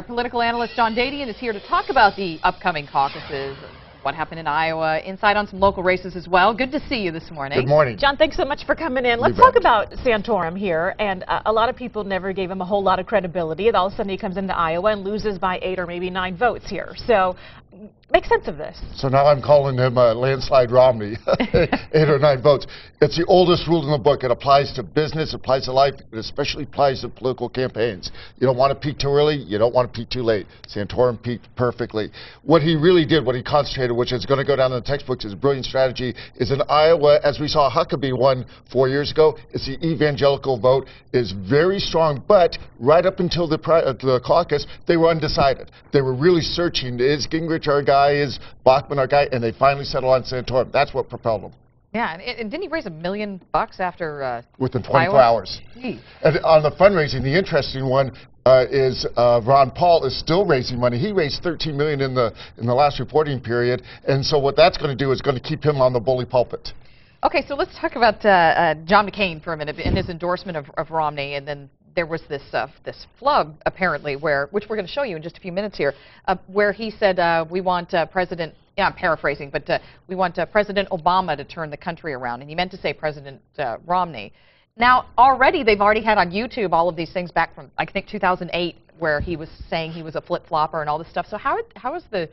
Our political analyst John Dadian is here to talk about the upcoming caucuses, what happened in Iowa, insight on some local races as well. Good to see you this morning. Good morning. John, thanks so much for coming in. Let's talk about Santorum here. And a lot of people never gave him a whole lot of credibility. And all of a sudden he comes into Iowa and loses by 8 or maybe 9 votes here. So make sense of this. So now I'm calling him landslide Romney, 8 or 9 votes. It's the oldest rule in the book. It applies to business, it applies to life, it especially applies to political campaigns. You don't want to peak too early, you don't want to peak too late. Santorum peaked perfectly. What he really did, what he concentrated, which is going to go down in the textbooks as a brilliant strategy, is in Iowa, as we saw Huckabee won 4 years ago, it's the evangelical vote is very strong, but right up until the caucus, they were undecided. They were really searching, is Gingrich our guy, is Bachmann our guy, and they finally settled on Santorum. That's what propelled them. Yeah, and didn't he raise $1 million after within 24 Iowa? hours. And on the fundraising, the interesting one is Ron Paul is still raising money. He raised $13 million in the last reporting period, and so what that's going to do is going to keep him on the bully pulpit. Okay, so let's talk about John McCain for a minute and his endorsement of Romney, and then there was this flub apparently which we're going to show you in just a few minutes here, where he said we want President. Yeah, I'm paraphrasing, but we want President Obama to turn the country around, and he meant to say President Romney. Now, they've already had on YouTube all of these things back from, I think, 2008, where he was saying he was a flip-flopper and all this stuff. So how is the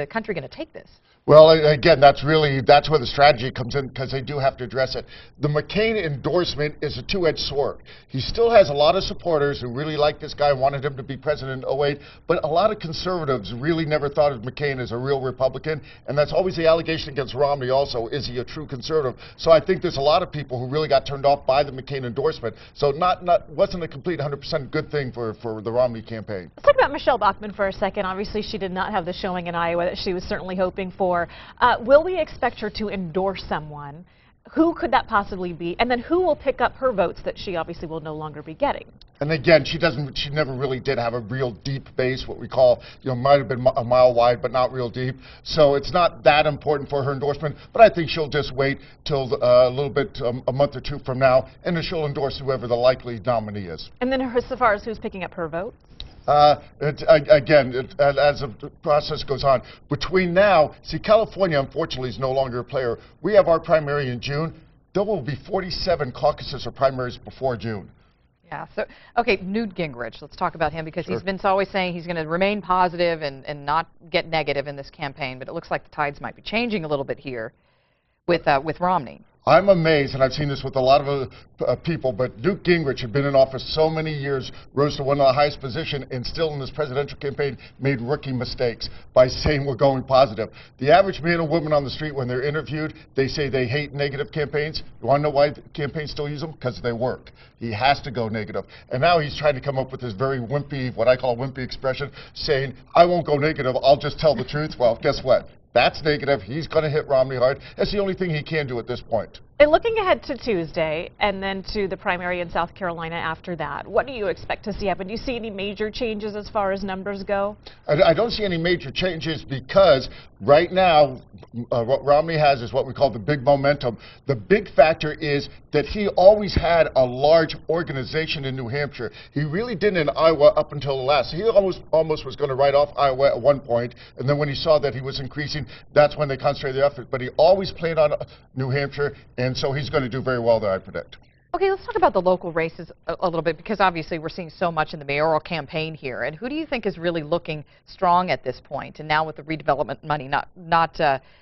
country going to take this? Well, again, that's where the strategy comes in, because they do have to address it. The McCain endorsement is a two-edged sword. He still has a lot of supporters who really like this guy, wanted him to be president in 08, but a lot of conservatives really never thought of McCain as a real Republican, and that's always the allegation against Romney also, is he a true conservative? So I think there's a lot of people who really got turned off by the McCain endorsement, so wasn't a complete 100% good thing for the Romney campaign. Let's talk about Michelle Bachmann for a second. Obviously, she did not have the showing in Iowa that she was certainly hoping for. Will we expect her to endorse someone? Who could that possibly be? And then who will pick up her votes that she obviously will no longer be getting? And again, she never really did have a real deep base, what we call, might have been a mile wide, but not real deep. So it's not that important for her endorsement, but I think she'll just wait till a little bit, a month or two from now, and then she'll endorse whoever the likely nominee is. And then as far as who's picking up her votes? As the process goes on, between now, see, California, unfortunately, is no longer a player. We have our primary in June. There will be 47 caucuses or primaries before June. Yeah, so, okay, Newt Gingrich, let's talk about him, because he's been always saying he's going to remain positive and not get negative in this campaign, but it looks like the tides might be changing a little bit here with Romney. I'm amazed, and I've seen this with a lot of people, but Newt Gingrich had been in office so many years, rose to one of the highest positions, and still in this presidential campaign made rookie mistakes by saying we're going positive. The average man or woman on the street, when they're interviewed, they say they hate negative campaigns. You want to know why the campaigns still use them? Because they work. He has to go negative. And now he's trying to come up with this very wimpy, what I call a wimpy expression, saying, I won't go negative, I'll just tell the truth. Well, guess what? That's negative. He's going to hit Romney hard. That's the only thing he can do at this point. And looking ahead to Tuesday and then to the primary in South Carolina after that, what do you expect to see happen? Do you see any major changes as far as numbers go? I don't see any major changes, because right now what Romney has is what we call the big momentum. The big factor is that he always had a large organization in New Hampshire. He really didn't in Iowa up until the last. He almost was going to write off Iowa at one point, and then when he saw that he was increasing, that's when they concentrated their effort. But he always played on New Hampshire, and so he's going to do very well there, I predict. Okay, let's talk about the local races a little bit, because obviously we're seeing so much in the mayoral campaign here. And who do you think is really looking strong at this point? And now with the redevelopment money not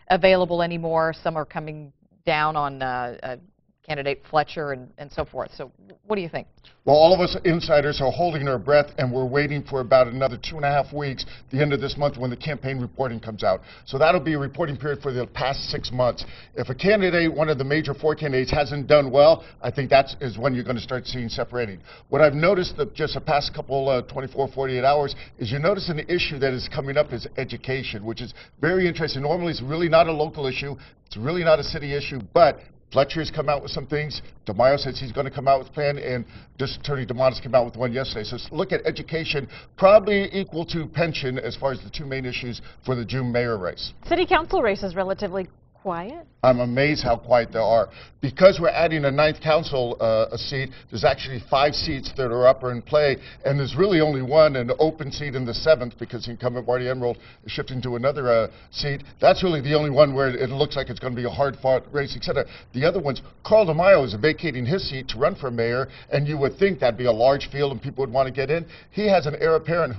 available anymore, some are coming down on candidate Fletcher and so forth. So what do you think? Well, all of us insiders are holding our breath, and we're waiting for about another 2.5 weeks, the end of this month, when the campaign reporting comes out. So that'll be a reporting period for the past 6 months. If a candidate, one of the major 4 candidates, hasn't done well, I think that is when you're going to start seeing separating. What I've noticed that just the past couple 24, 48 hours is you notice an issue that is coming up is education, which is very interesting. Normally it's really not a local issue. It's really not a city issue, but Fletcher's come out with some things. DeMaio says he's going to come out with a plan, and District Attorney DeMontis came out with one yesterday. So look at education, probably equal to pension as far as the 2 main issues for the June mayor race. City council race is relatively quiet? I'm amazed how quiet they are. Because we're adding a 9th council a seat, there's actually 5 seats that are up or in play, and there's really only one, an open seat in the 7th, because the incumbent Marty Emerald is shifting to another seat. That's really the only one where it looks like it's going to be a hard-fought race, etc. The other ones, Carl DeMaio is vacating his seat to run for mayor, and you would think that'd be a large field and people would want to get in. He has an heir apparent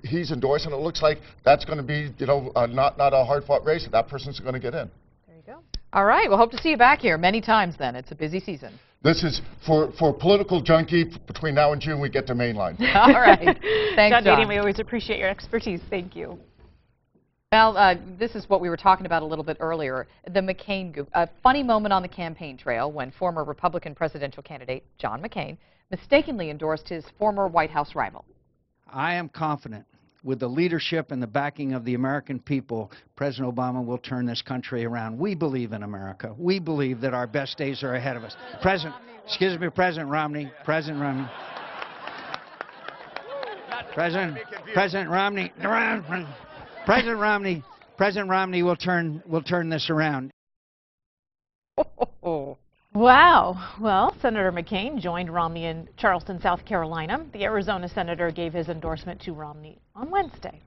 he's endorsed, and it looks like that's going to be, not a hard-fought race, and that person's going to get in. There you go. All right. We'll hope to see you back here many times then. It's a busy season. This is for political junkie. Between now and June, we get to mainline. All right. Thanks, John. Dadian, we always appreciate your expertise. Thank you. Well, this is what we were talking about a little bit earlier, the McCain goop. A funny moment on the campaign trail when former Republican presidential candidate John McCain mistakenly endorsed his former White House rival. I am confident with the leadership and the backing of the American people, President Obama will turn this country around. We believe in America. We believe that our best days are ahead of us. President Romney, President Romney will turn this around. Wow. Well, Senator McCain joined Romney in Charleston, South Carolina. The Arizona senator gave his endorsement to Romney on Wednesday.